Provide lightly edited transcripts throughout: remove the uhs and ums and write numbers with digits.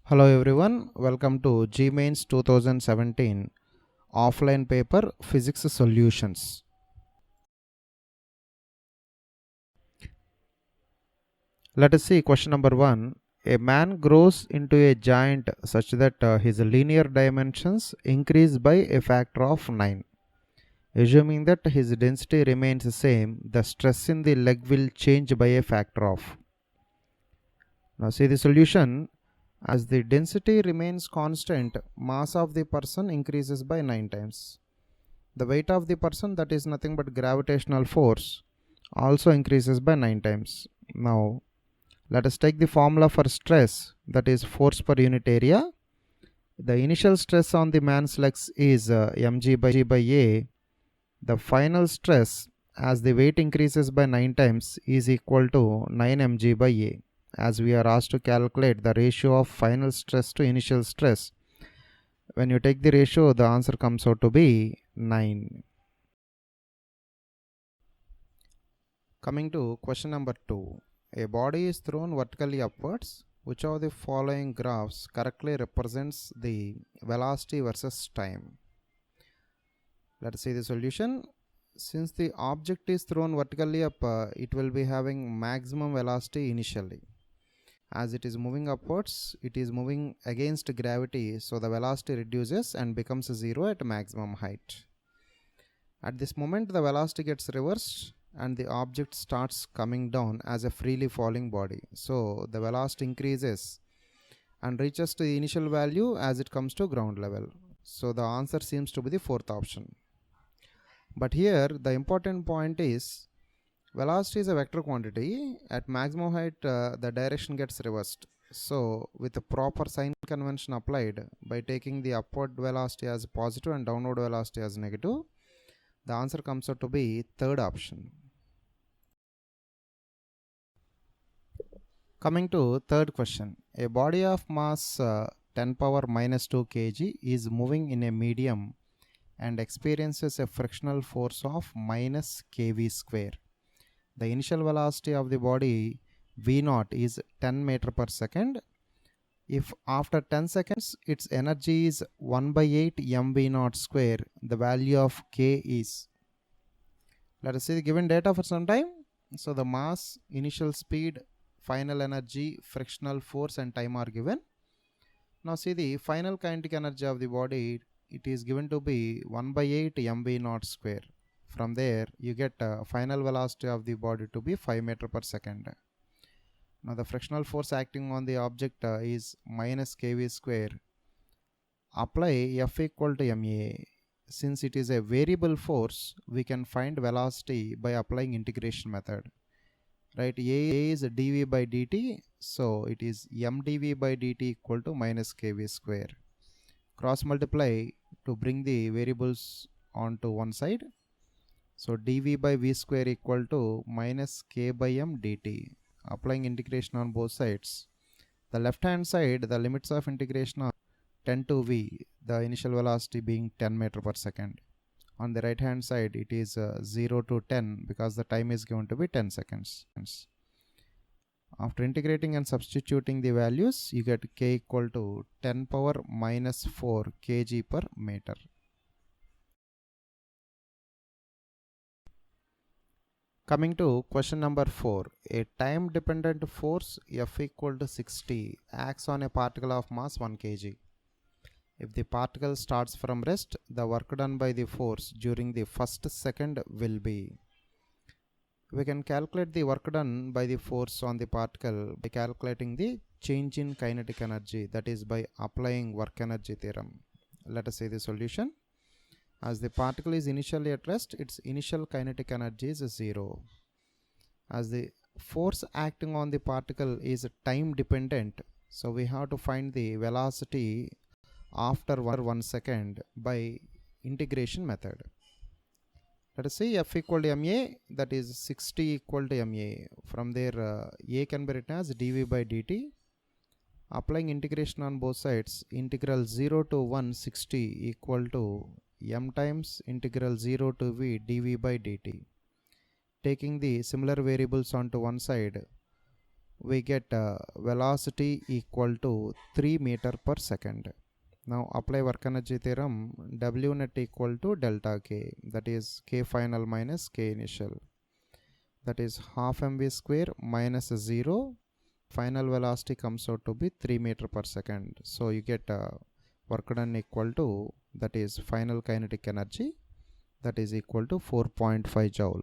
Hello everyone, welcome to GMains 2017 offline paper Physics Solutions. Let us see question number 1. A man grows into a giant such that his linear dimensions increase by a factor of 9. Assuming that his density remains the same, the stress in the leg will change by a factor of. Now see the solution. As the density remains constant, mass of the person increases by 9 times. The weight of the person, that is nothing but gravitational force, also increases by 9 times. Now, let us take the formula for stress, that is force per unit area. The initial stress on the man's legs is mg by A. The final stress as the weight increases by 9 times is equal to 9 mg by A. As we are asked to calculate the ratio of final stress to initial stress, when you take the ratio, the answer comes out to be 9. Coming to question number 2. A body is thrown vertically upwards. Which of the following graphs correctly represents the velocity versus time? Let us see the solution. Since the object is thrown vertically up, it will be having maximum velocity initially. As it is moving upwards, it is moving against gravity, so the velocity reduces and becomes 0 at maximum height. At this moment, the velocity gets reversed and the object starts coming down as a freely falling body. So the velocity increases and reaches to the initial value as it comes to ground level. So the answer seems to be the fourth option. But here the important point is velocity is a vector quantity. At maximum height, the direction gets reversed. So with the proper sign convention applied, by taking the upward velocity as positive and downward velocity as negative, the answer comes out to be third option. Coming to third question. A body of mass 10 power minus 2 kg is moving in a medium and experiences a frictional force of minus kv square. The initial velocity of the body v0 is 10 meter per second. If after 10 seconds its energy is 1 by 8 mv0 square, the value of k is. Let us see the given data for some time. So the mass, initial speed, final energy, frictional force and time are given. Now see the final kinetic energy of the body, it is given to be 1 by 8 mv0 square. From there you get final velocity of the body to be 5 meter per second. Now the frictional force acting on the object is minus kv square. Apply F equal to ma. Since it is a variable force, we can find velocity by applying integration method. Right, A is dv by dt, so it is mdv by dt equal to minus kv square. Cross multiply to bring the variables onto one side. So dv by v square equal to minus k by m dt. Applying integration on both sides. The left hand side, the limits of integration are 10 to v, the initial velocity being 10 meter per second. On the right hand side, it is 0 to 10 because the time is going to be 10 seconds. After integrating and substituting the values, you get k equal to 10 power minus 4 kg per meter. Coming to question number 4. A time dependent force F equal to 60 acts on a particle of mass 1 kg. If the particle starts from rest, the work done by the force during the first second will be. We can calculate the work done by the force on the particle by calculating the change in kinetic energy, that is by applying work energy theorem. Let us see the solution. As the particle is initially at rest, its initial kinetic energy is 0. As the force acting on the particle is time dependent, so we have to find the velocity after 1 second by integration method. Let us see F equal to ma, that is 60 equal to ma. From there a can be written as dv by dt. Applying integration on both sides, integral 0 to 160 equal to m times integral 0 to v dv by dt. Taking the similar variables onto one side, we get velocity equal to 3 meter per second. Now apply work energy theorem, W net equal to delta K, that is K final minus K initial, that is half mv square minus 0. Final velocity comes out to be 3 meter per second. So you get work done equal to, that is final kinetic energy, that is equal to 4.5 joule.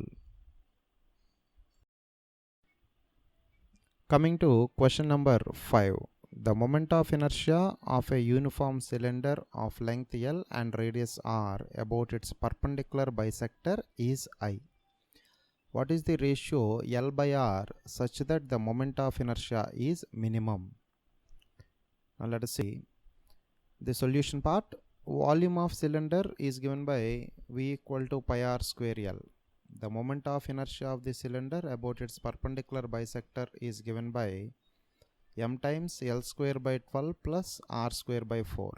Coming to question number 5. The moment of inertia of a uniform cylinder of length L and radius R about its perpendicular bisector is I. What is the ratio L by R such that the moment of inertia is minimum? Now let us see the solution part. Volume of cylinder is given by V equal to pi R square L. The moment of inertia of the cylinder about its perpendicular bisector is given by m times L square by 12 plus R square by 4.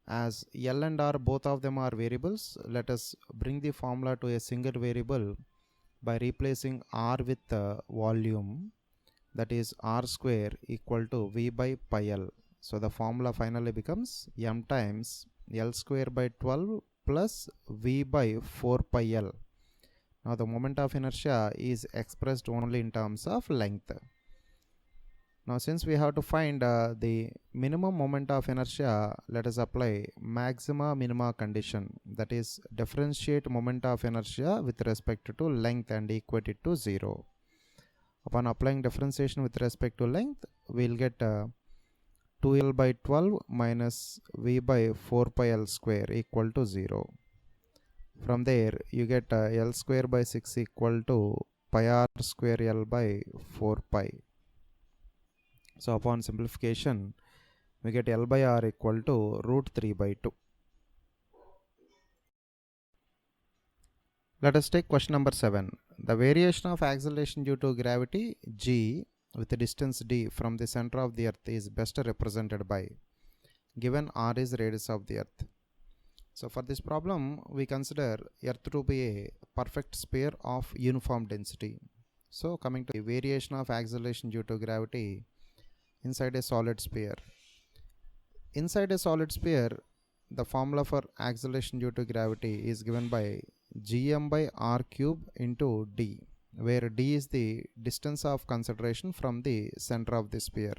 As L and R, both of them are variables, let us bring the formula to a single variable by replacing R with volume, that is R square equal to V by pi L. So the formula finally becomes m times L square by 12 plus V by 4 pi L. Now the moment of inertia is expressed only in terms of length. Now since we have to find the minimum moment of inertia, let us apply maxima minima condition, that is differentiate moment of inertia with respect to length and equate it to 0. Upon applying differentiation with respect to length, we will get 2L by 12 minus V by 4 pi L square equal to 0. From there you get L square by 6 equal to pi R square L by 4 pi. So upon simplification, we get L by R equal to root 3 by 2. Let us take question number 7. The variation of acceleration due to gravity g with the distance d from the center of the earth is best represented by, given r is radius of the earth. So for this problem, we consider earth to be a perfect sphere of uniform density. So coming to the variation of acceleration due to gravity inside a solid sphere. Inside a solid sphere, the formula for acceleration due to gravity is given by gm by r cube into d, where d is the distance of consideration from the center of the sphere.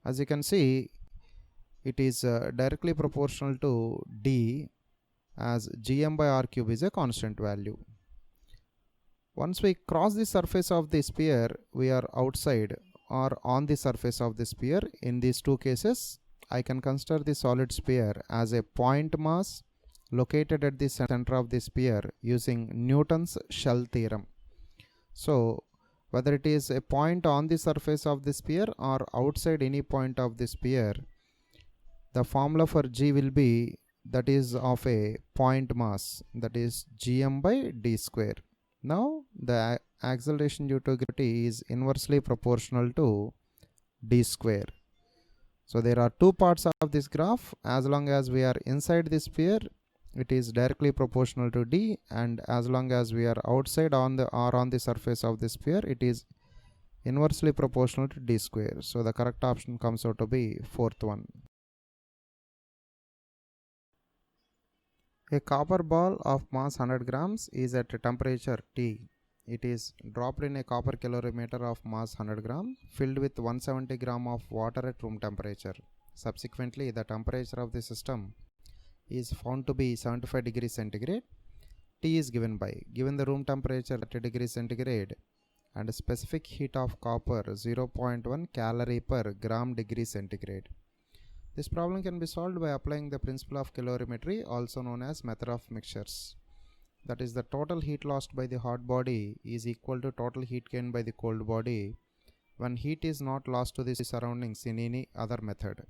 As you can see, it is directly proportional to d, as gm by r cube is a constant value. Once we cross the surface of the sphere, we are outside or on the surface of the sphere. In these two cases, I can consider the solid sphere as a point mass located at the center of the sphere using Newton's shell theorem. So whether it is a point on the surface of the sphere or outside any point of the sphere, the formula for g will be, that is of a point mass, that is gm by d square. Now the acceleration due to gravity is inversely proportional to d square. So there are two parts of this graph. As long as we are inside the sphere, it is directly proportional to d, and as long as we are outside on the surface of the sphere, it is inversely proportional to d square. So the correct option comes out to be fourth one. A copper ball of mass 100 grams is at a temperature T. It is dropped in a copper calorimeter of mass 100 gram filled with 170 gram of water at room temperature. Subsequently, the temperature of the system is found to be 75 degrees centigrade. T is given by, given the room temperature 30 degrees centigrade and a specific heat of copper 0.1 calorie per gram degree centigrade. This problem can be solved by applying the principle of calorimetry, also known as method of mixtures. That is, the total heat lost by the hot body is equal to total heat gained by the cold body when heat is not lost to the surroundings in any other method.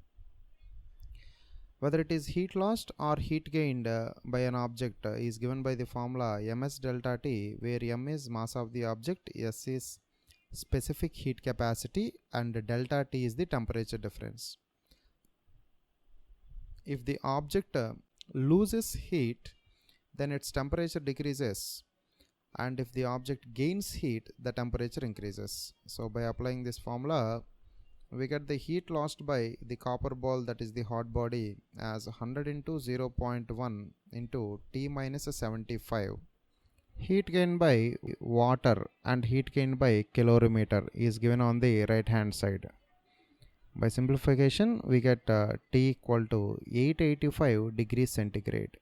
Whether it is heat lost or heat gained by an object is given by the formula ms delta T, where m is mass of the object, s is specific heat capacity, and delta T is the temperature difference. If the object loses heat, then its temperature decreases. and if the object gains heat, the temperature increases. So by applying this formula, we get the heat lost by the copper ball, that is the hot body, as 100 into 0.1 into T minus 75. Heat gained by water and heat gained by calorimeter is given on the right hand side. By simplification, we get T equal to 885 degrees centigrade.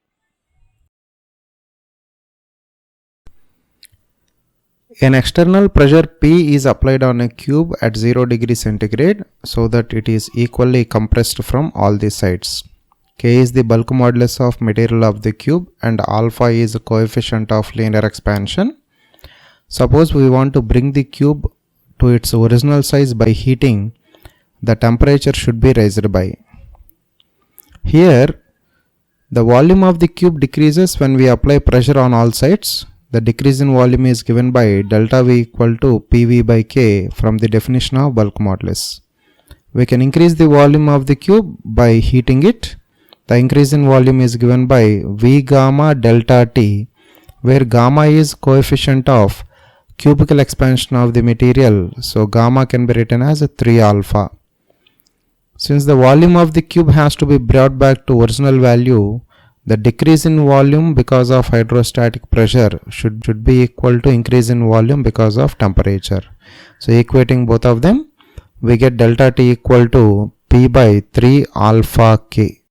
An external pressure P is applied on a cube at 0 degree centigrade so that it is equally compressed from all the sides. K is the bulk modulus of material of the cube and alpha is the coefficient of linear expansion. Suppose we want to bring the cube to its original size by heating, the temperature should be raised by. Here, the volume of the cube decreases when we apply pressure on all sides. The decrease in volume is given by delta V equal to PV by K from the definition of bulk modulus. We can increase the volume of the cube by heating it. The increase in volume is given by V gamma delta T, where gamma is coefficient of cubical expansion of the material. So gamma can be written as 3 alpha. Since the volume of the cube has to be brought back to original value, the decrease in volume because of hydrostatic pressure should be equal to increase in volume because of temperature. So equating both of them, we get delta T equal to P by 3 alpha K.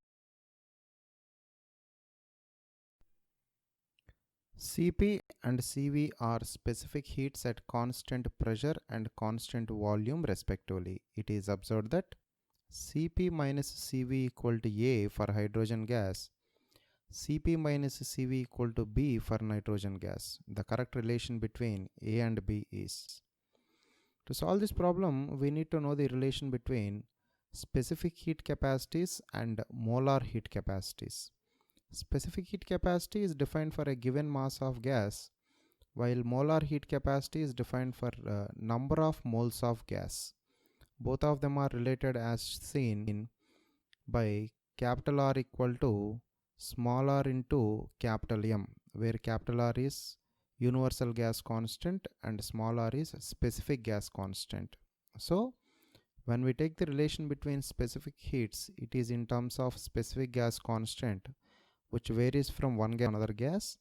Cp and Cv are specific heats at constant pressure and constant volume respectively. It is observed that Cp minus Cv equal to A for hydrogen gas, Cp minus Cv equal to B for nitrogen gas. The correct relation between A and B is. To solve this problem, we need to know the relation between specific heat capacities and molar heat capacities. Specific heat capacity is defined for a given mass of gas, while molar heat capacity is defined for number of moles of gas. Both of them are related as seen by capital R equal to small r into capital M, where capital R is universal gas constant and small r is specific gas constant. So when we take the relation between specific heats, it is in terms of specific gas constant, which varies from one gas to another gas,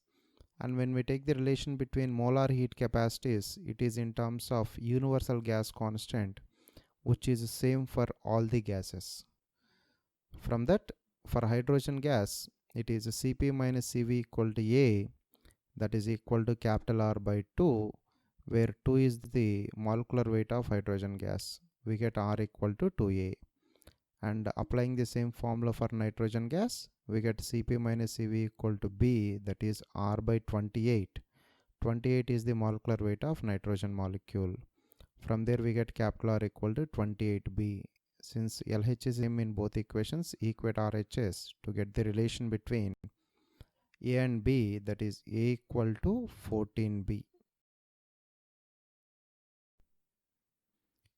and when we take the relation between molar heat capacities, it is in terms of universal gas constant, which is the same for all the gases. From that, for hydrogen gas, it is Cp minus Cv equal to A, that is equal to capital R by 2, where 2 is the molecular weight of hydrogen gas. We get R equal to 2A. And applying the same formula for nitrogen gas, we get Cp minus Cv equal to B, that is R by 28. 28 is the molecular weight of nitrogen molecule. From there we get capital R equal to 28B. Since LH is same in both equations, equate RHS to get the relation between A and B, that is A equal to 14B.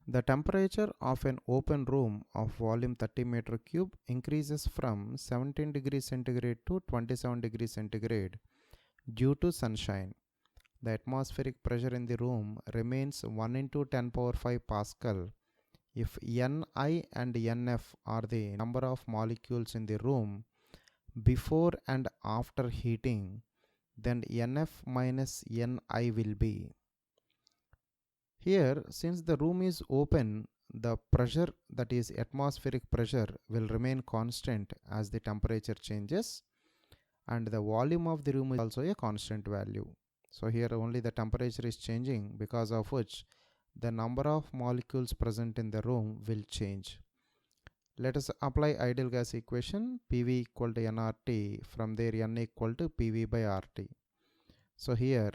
The temperature of an open room of volume 30 meter cube increases from 17 degrees centigrade to 27 degrees centigrade due to sunshine. The atmospheric pressure in the room remains 1 into 10 power 5 Pascal if Ni and Nf are the number of molecules in the room before and after heating, then Nf minus Ni will be. Here, since the room is open, the pressure, that is atmospheric pressure, will remain constant as the temperature changes, and the volume of the room is also a constant value. So here only the temperature is changing, because of which the number of molecules present in the room will change. Let us apply ideal gas equation, PV equal to nRT. From there N equal to PV by RT. So here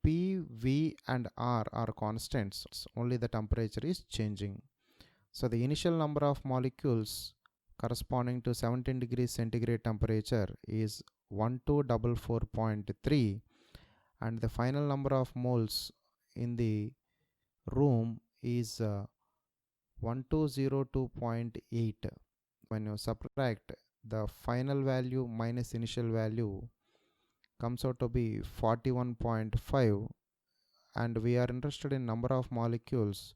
P, V and R are constants, only the temperature is changing. So the initial number of molecules corresponding to 17 degrees centigrade temperature is 1244.3, and the final number of moles in the room is 1202.8. When you subtract the final value minus initial value comes out to be 41.5, and we are interested in number of molecules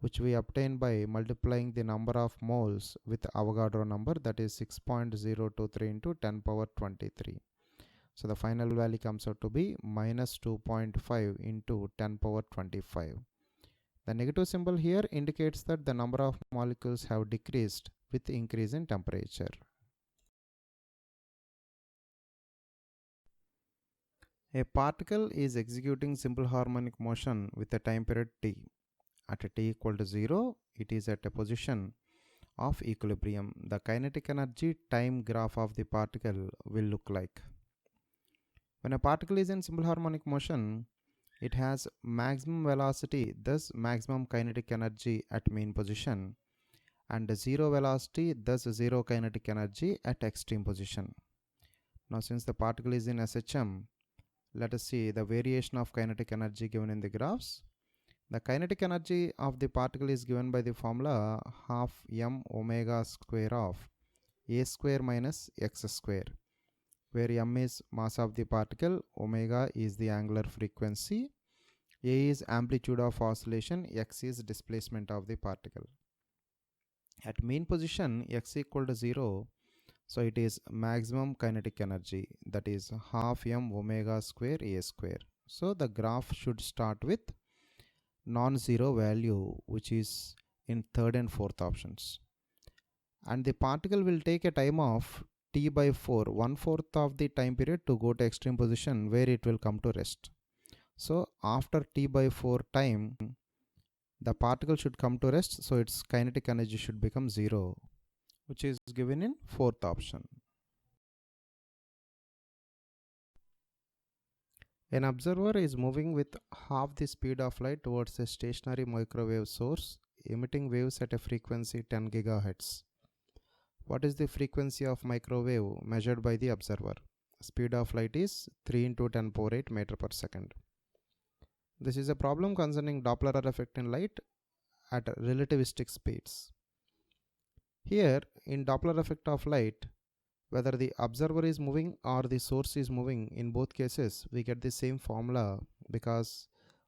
which we obtain by multiplying the number of moles with Avogadro number, that is 6.023 into 10 power 23. So the final value comes out to be minus 2.5 into 10 power 25. The negative symbol here indicates that the number of molecules have decreased with increase in temperature. A particle is executing simple harmonic motion with a time period t. At t equal to 0, it is at a position of equilibrium. The kinetic energy time graph of the particle will look like. When a particle is in simple harmonic motion, it has maximum velocity, thus maximum kinetic energy at mean position, and zero velocity, thus zero kinetic energy at extreme position. Now since the particle is in SHM, let us see the variation of kinetic energy given in the graphs. The kinetic energy of the particle is given by the formula half m omega square of a square minus x square, where m is mass of the particle, omega is the angular frequency, a is amplitude of oscillation, x is displacement of the particle. At mean position x equal to 0, so it is maximum kinetic energy, that is half m omega square a square. So the graph should start with non-zero value, which is in third and fourth options, and the particle will take a time of t by 4, 1/4 of the time period to go to extreme position where it will come to rest. So after t by 4 time, the particle should come to rest, so its kinetic energy should become 0, which is given in fourth option. An observer is moving with half the speed of light towards a stationary microwave source emitting waves at a frequency 10 GHz. What is the frequency of microwave measured by the observer? Speed of light is 3 into 10 power 8 meter per second. This is a problem concerning Doppler effect in light at relativistic speeds. Here in Doppler effect of light, whether the observer is moving or the source is moving, in both cases we get the same formula, because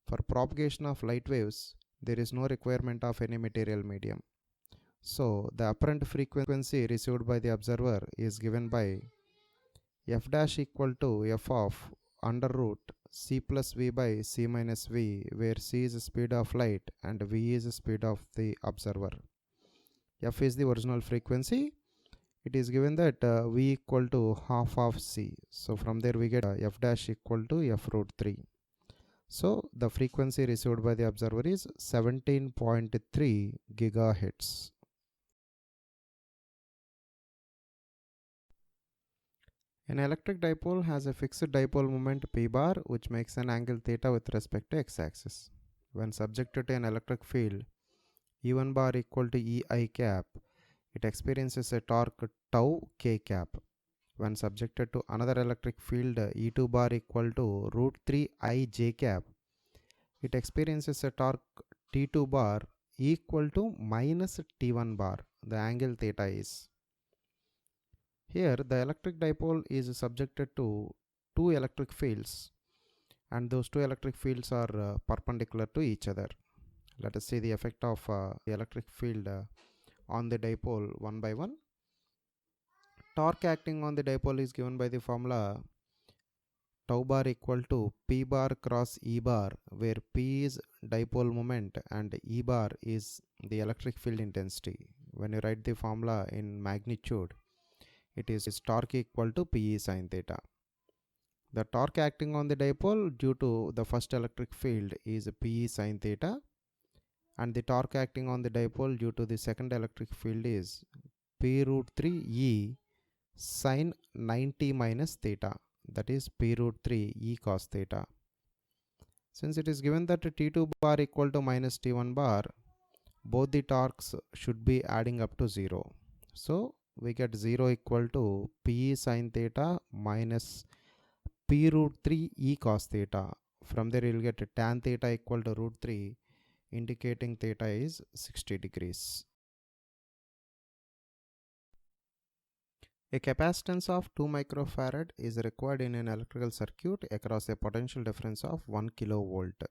for propagation of light waves there is no requirement of any material medium. So the apparent frequency received by the observer is given by f dash equal to f of under root c plus v by c minus v, where c is the speed of light and v is the speed of the observer. F is the original frequency. It is given that v equal to half of c. So from there we get f dash equal to f root 3. So the frequency received by the observer is 17.3 gigahertz. An electric dipole has a fixed dipole moment p bar, which makes an angle theta with respect to x-axis. When subjected to an electric field E1 bar equal to Ei cap, it experiences a torque tau k cap. When subjected to another electric field E2 bar equal to root 3 I j cap, it experiences a torque T2 bar equal to minus T1 bar. The angle theta is. Here the electric dipole is subjected to two electric fields, and those two electric fields are perpendicular to each other. Let us see the effect of the electric field on the dipole one by one. Torque acting on the dipole is given by the formula tau bar equal to p bar cross E bar, where p is dipole moment and E bar is the electric field intensity. When you write the formula in magnitude, it is torque equal to Pe sin theta. The torque acting on the dipole due to the first electric field is Pe sin theta, and the torque acting on the dipole due to the second electric field is P root 3 E sin 90 minus theta, that is P root 3 E cos theta. Since it is given that T2 bar equal to minus T1 bar, both the torques should be adding up to 0. So we get 0 equal to P sin theta minus P root 3 E cos theta. From there you will get tan theta equal to root 3, indicating theta is 60 degrees. A capacitance of 2 microfarad is required in an electrical circuit across a potential difference of 1 kilovolt.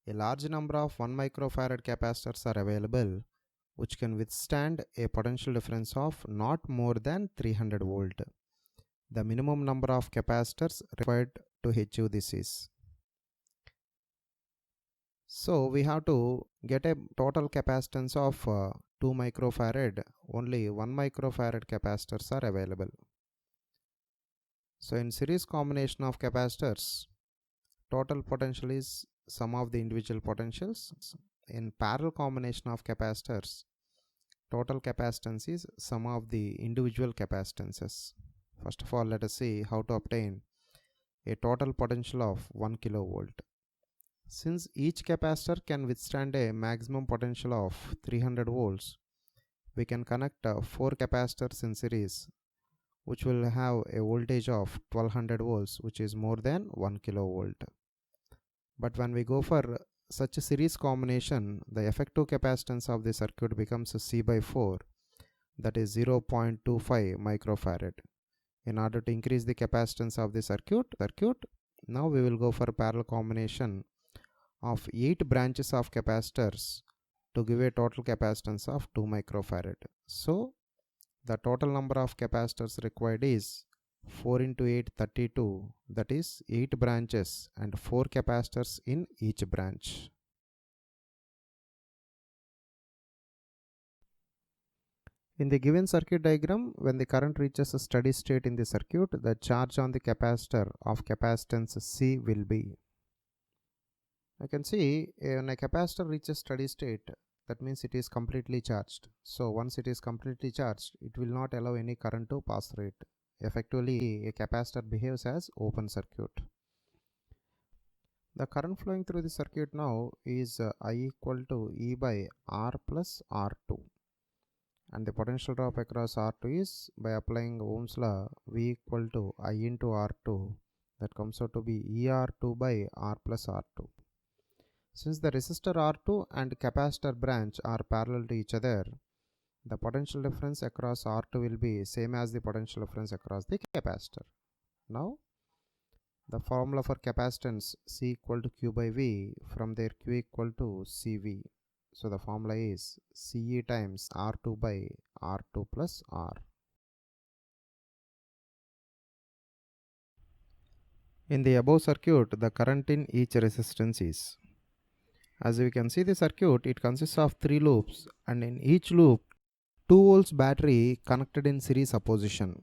A large number of 1 microfarad capacitors are available which can withstand a potential difference of not more than 300 volt. The minimum number of capacitors required to achieve this is. So we have to get a total capacitance of 2 microfarad. Only 1 microfarad capacitors are available. So in series combination of capacitors, total potential is sum of the individual potentials. In parallel combination of capacitors, total capacitance is sum of the individual capacitances. First of all, let us see how to obtain a total potential of 1 kilovolt. Since each capacitor can withstand a maximum potential of 300 volts, we can connect 4 capacitors in series which will have a voltage of 1200 volts, which is more than 1 kilovolt. But when we go for such a series combination, the effective capacitance of the circuit becomes C by 4, that is 0.25 microfarad. In order to increase the capacitance of the circuit, now we will go for a parallel combination of 8 branches of capacitors to give a total capacitance of 2 microfarad. So the total number of capacitors required is 4 into 8, 32, that is 8 branches and 4 capacitors in each branch. In the given circuit diagram, when the current reaches a steady state in the circuit, the charge on the capacitor of capacitance C will be. I can see when a capacitor reaches steady state, that means it is completely charged. So once it is completely charged, it will not allow any current to pass through it. Effectively, a capacitor behaves as open circuit. The current flowing through the circuit now is I equal to E by R plus R2. And the potential drop across R2 is, by applying Ohm's law, V equal to I into R2. That comes out to be ER2 by R plus R2. Since the resistor R2 and capacitor branch are parallel to each other, the potential difference across R2 will be same as the potential difference across the capacitor. Now, the formula for capacitance C equal to Q by V, from there Q equal to CV. So the formula is CE times R2 by R2 plus R. In the above circuit, the current in each resistance is. As we can see the circuit, it consists of 3 loops, and in each loop 2 volts battery connected in series opposition.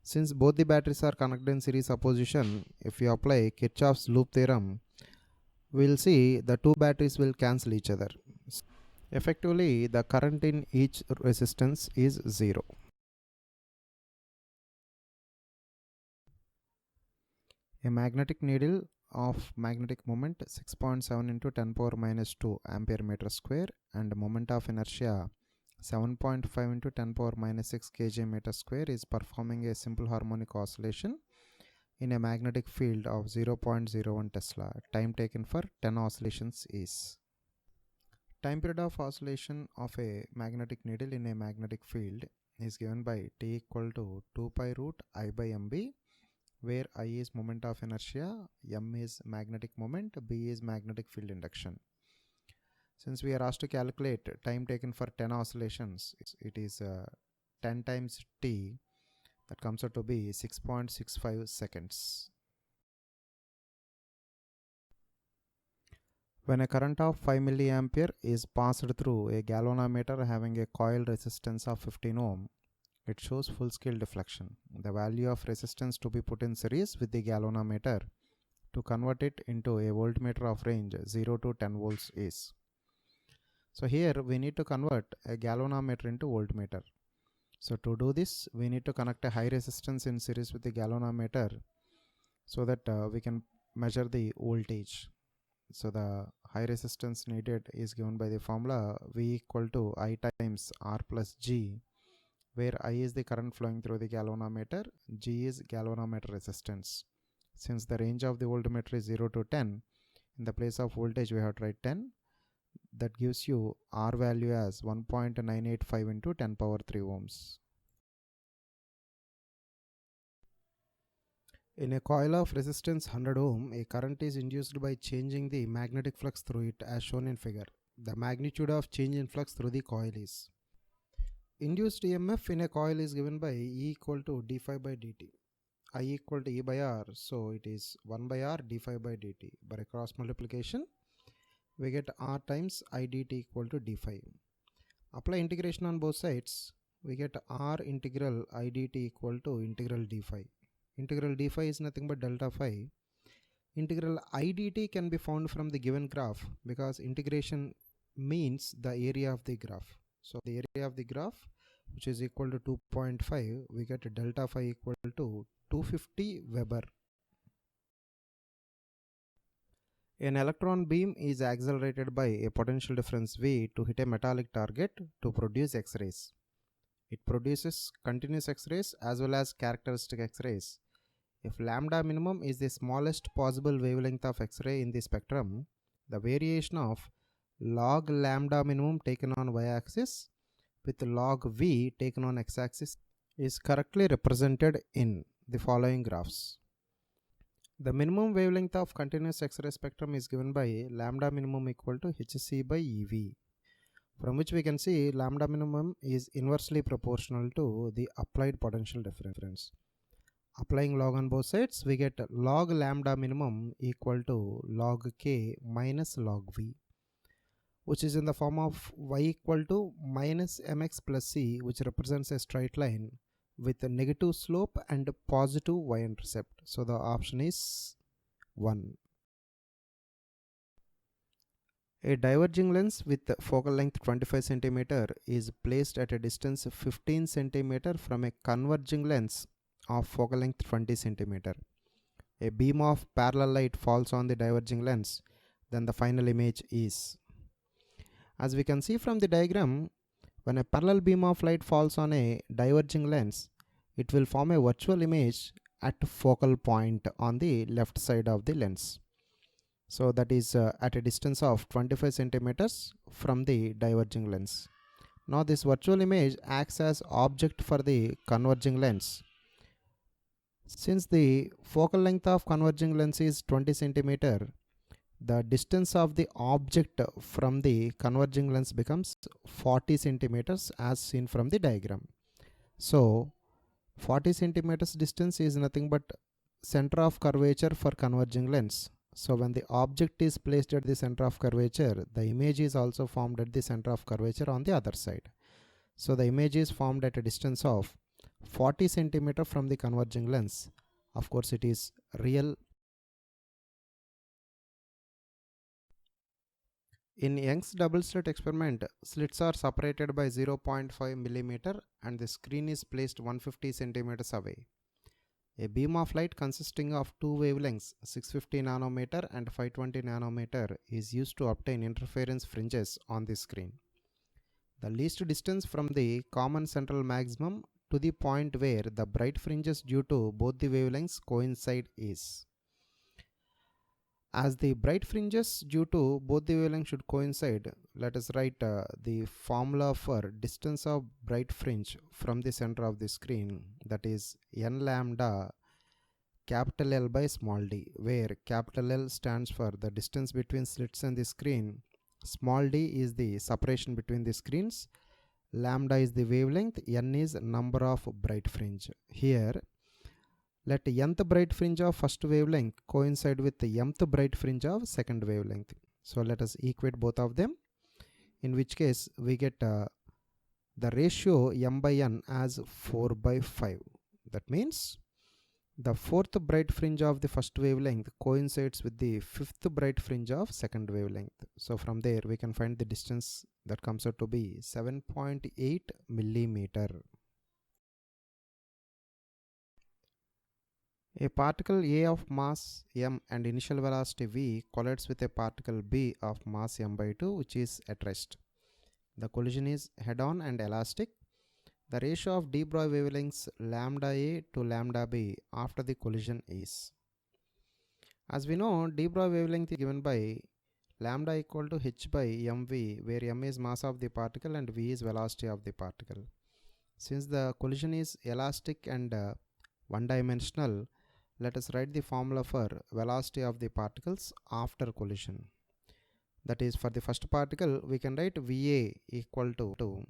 Since both the batteries are connected in series opposition, if we apply Kirchhoff's loop theorem, we will see the 2 batteries will cancel each other. Effectively, the current in each resistance is 0. A magnetic needle of magnetic moment 6.7 into 10 power minus 2 ampere meter square and moment of inertia 7.5 into 10 power minus 6 kg meter square is performing a simple harmonic oscillation in a magnetic field of 0.01 Tesla. Time taken for 10 oscillations is. Time period of oscillation of a magnetic needle in a magnetic field is given by T equal to 2 pi root I by mb, where I is moment of inertia, m is magnetic moment, b is magnetic field induction. Since we are asked to calculate time taken for 10 oscillations, it is 10 times t, that comes out to be 6.65 seconds. When a current of 5 milliampere is passed through a galvanometer having a coil resistance of 15 ohm, it shows full scale deflection. The value of resistance to be put in series with the galvanometer to convert it into a voltmeter of range 0 to 10 volts is. So here we need to convert a galvanometer into voltmeter. So to do this, we need to connect a high resistance in series with the galvanometer so that we can measure the voltage. So the high resistance needed is given by the formula V equal to I times R plus G, where I is the current flowing through the galvanometer, G is galvanometer resistance. Since the range of the voltmeter is 0 to 10, in the place of voltage we have to write 10. That gives you R value as 1.985 into 10 power 3 ohms. In a coil of resistance 100 ohm, a current is induced by changing the magnetic flux through it as shown in figure. The magnitude of change in flux through the coil is. Induced EMF in a coil is given by E equal to d phi by dt. I equal to E by R, so it is 1 by R d phi by dt. By a cross multiplication, we get R times I dt equal to d phi. Apply integration on both sides, we get R integral I dt equal to integral d phi. Integral d phi is nothing but delta phi. Integral I dt can be found from the given graph because integration means the area of the graph. So the area of the graph, which is equal to 2.5, we get delta phi equal to 250 Weber. An electron beam is accelerated by a potential difference V to hit a metallic target to produce X-rays. It produces continuous X-rays as well as characteristic X-rays. If lambda minimum is the smallest possible wavelength of X-ray in the spectrum, the variation of log lambda minimum taken on y-axis with log V taken on x-axis is correctly represented in the following graphs. The minimum wavelength of continuous X-ray spectrum is given by lambda minimum equal to hc by ev, from which we can see lambda minimum is inversely proportional to the applied potential difference. Applying log on both sides, we get log lambda minimum equal to log k minus log v, which is in the form of y equal to minus mx plus c, which represents a straight line with a negative slope and positive y-intercept. So the option is 1. A diverging lens with focal length 25 cm is placed at a distance 15 cm from a converging lens of focal length 20 cm. A beam of parallel light falls on the diverging lens, then the final image is. As we can see from the diagram, when a parallel beam of light falls on a diverging lens, it will form a virtual image at focal point on the left side of the lens. So that is at a distance of 25 centimeters from the diverging lens. Now this virtual image acts as object for the converging lens. Since the focal length of converging lens is 20 centimeter, the distance of the object from the converging lens becomes 40 centimeters as seen from the diagram. So 40 centimeters distance is nothing but center of curvature for converging lens. So when the object is placed at the center of curvature, the image is also formed at the center of curvature on the other side. So the image is formed at a distance of 40 centimeter from the converging lens. Of course, it is real. In Young's double slit experiment, slits are separated by 0.5 millimeter and the screen is placed 150 centimeters away. A beam of light consisting of two wavelengths 650 nanometer and 520 nanometer is used to obtain interference fringes on the screen. The least distance from the common central maximum to the point where the bright fringes due to both the wavelengths coincide is. As the bright fringes due to both the wavelengths should coincide, let us write the formula for distance of bright fringe from the center of the screen, that is n lambda capital L by small d, where capital L stands for the distance between slits and the screen, small d is the separation between the screens, lambda is the wavelength, n is number of bright fringe. Here let nth bright fringe of first wavelength coincide with the mth bright fringe of second wavelength. So let us equate both of them, in which case we get the ratio m by n as 4 by 5. That means the fourth bright fringe of the first wavelength coincides with the fifth bright fringe of second wavelength. So from there we can find the distance that comes out to be 7.8 millimeter. A particle A of mass m and initial velocity v collides with a particle B of mass m by 2, which is at rest. The collision is head-on and elastic. The ratio of de Broglie wavelengths lambda A to lambda B after the collision is. As we know, de Broglie wavelength is given by lambda equal to h by mv, where m is mass of the particle and v is velocity of the particle. Since the collision is elastic and one-dimensional, Let us write the formula for velocity of the particles after collision. That is, for the first particle, we can write VA equal to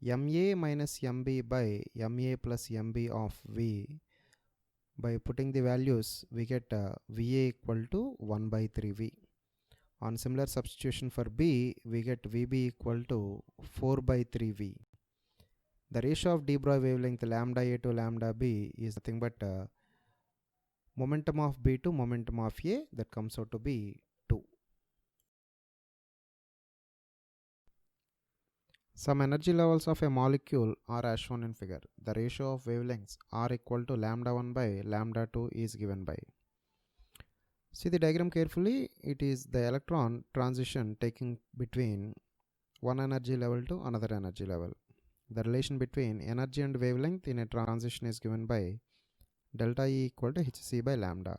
MA minus MB by MA plus MB of V. By putting the values, we get VA equal to 1 by 3V. On similar substitution for B, we get VB equal to 4 by 3V. The ratio of de Broglie wavelength lambda A to lambda B is nothing but momentum of B to momentum of A, that comes out to be 2. Some energy levels of a molecule are as shown in figure. The ratio of wavelengths are equal to lambda 1 by lambda 2 is given by. See the diagram carefully. It is the electron transition taking between one energy level to another energy level. The relation between energy and wavelength in a transition is given by delta E equal to hc by lambda.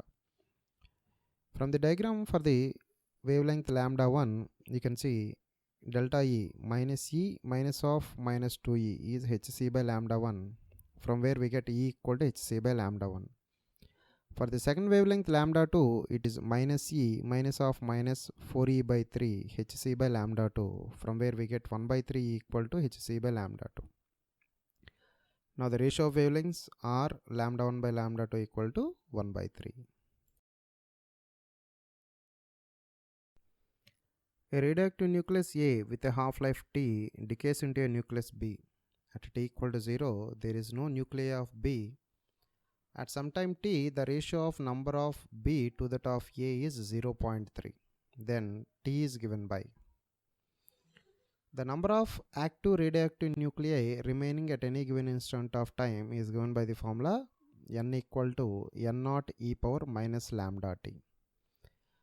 From the diagram for the wavelength lambda 1, you can see delta E minus of minus 2E is hc by lambda 1, from where we get E equal to hc by lambda 1. For the second wavelength lambda 2, it is minus E minus of minus 4E by 3 hc by lambda 2, from where we get 1 by 3 equal to hc by lambda 2. Now the ratio of wavelengths are lambda 1 by lambda 2 equal to 1 by 3. A radioactive nucleus A with a half-life T decays into a nucleus B. At T equal to 0, there is no nuclei of B. At some time T, the ratio of number of B to that of A is 0.3. Then T is given by. The number of active radioactive nuclei remaining at any given instant of time is given by the formula N equal to N0 e power minus lambda T.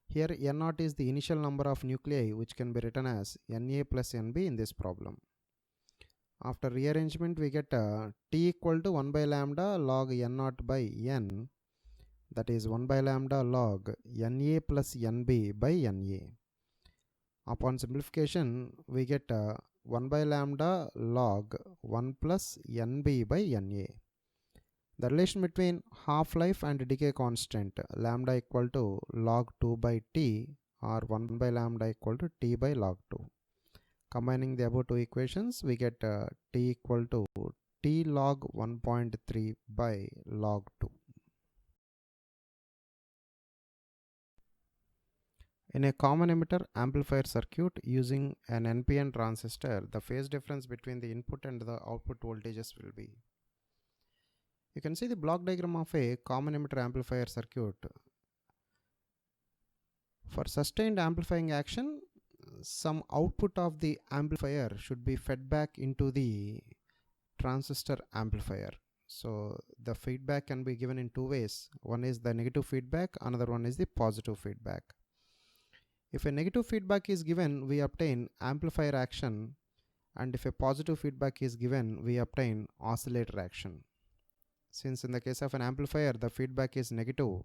Here N0 is the initial number of nuclei, which can be written as Na plus Nb in this problem. After rearrangement, we get T equal to 1 by lambda log N0 by N, that is 1 by lambda log Na plus Nb by Na. Upon simplification, we get 1 by lambda log 1 plus Nb by Na. The relation between half-life and decay constant lambda equal to log 2 by T or 1 by lambda equal to T by log 2. Combining the above two equations, we get T equal to T log 1.3 by log 2. In a common emitter amplifier circuit using an NPN transistor, the phase difference between the input and the output voltages will be. You can see the block diagram of a common emitter amplifier circuit. For sustained amplifying action, some output of the amplifier should be fed back into the transistor amplifier. So the feedback can be given in two ways. One is the negative feedback, another one is the positive feedback. If a negative feedback is given, we obtain amplifier action, and if a positive feedback is given, we obtain oscillator action. Since in the case of an amplifier, the feedback is negative,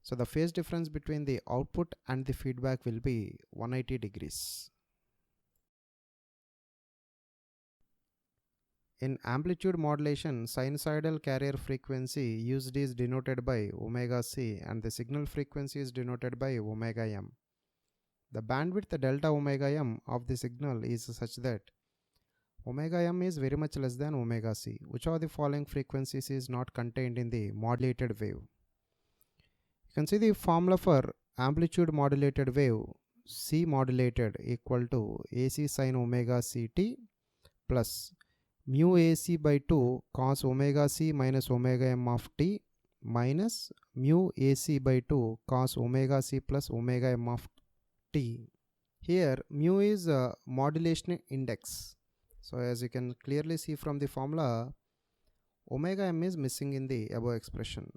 so the phase difference between the output and the feedback will be 180 degrees. In amplitude modulation, sinusoidal carrier frequency used is denoted by omega c and the signal frequency is denoted by omega m. The bandwidth delta omega m of the signal is such that omega m is very much less than omega c. Which of the following frequencies is not contained in the modulated wave? You can see the formula for amplitude modulated wave, C modulated equal to AC sin omega ct plus mu AC by 2 cos omega c minus omega m of t minus mu AC by 2 cos omega c plus omega m of t. Here mu is a modulation index. So as you can clearly see from the formula, omega m is missing in the above expression.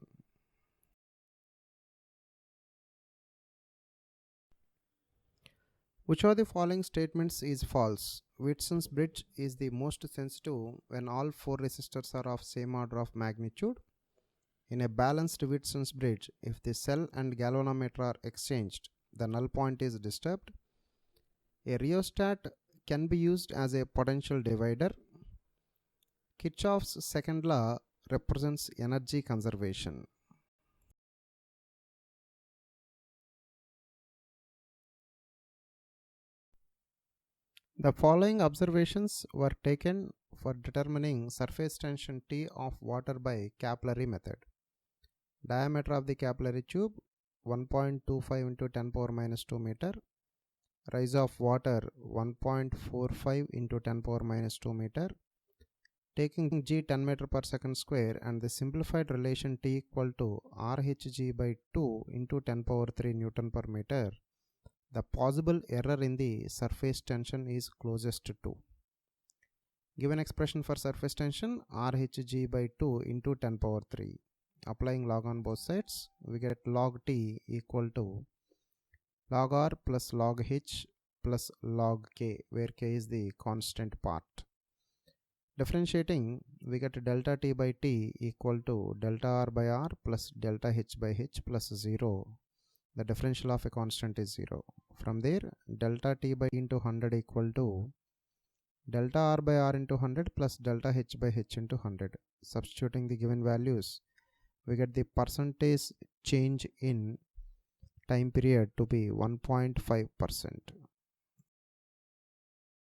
Which of the following statements is false? Wheatson's bridge is the most sensitive when all four resistors are of same order of magnitude. In a balanced Wheatson's bridge, if the cell and galvanometer are exchanged, the null point is disturbed. A rheostat can be used as a potential divider. Kirchhoff's second law represents energy conservation. The following observations were taken for determining surface tension T of water by capillary method. Diameter of the capillary tube 1.25 into 10 power minus 2 meter. Rise of water 1.45 into 10 power minus 2 meter. Taking G 10 meter per second square and the simplified relation T equal to RHG by 2 into 10 power 3 Newton per meter, the possible error in the surface tension is closest to. Given expression for surface tension RHG by 2 into 10 power 3. Applying log on both sides, we get log T equal to log R plus log H plus log K, where K is the constant part. Differentiating, we get delta T by T equal to delta R by R plus delta H by H plus 0. The differential of a constant is 0. From there, delta T by into 100 equal to delta R by R into 100 plus delta H by H into 100. Substituting the given values, we get the percentage change in time period to be 1.5%.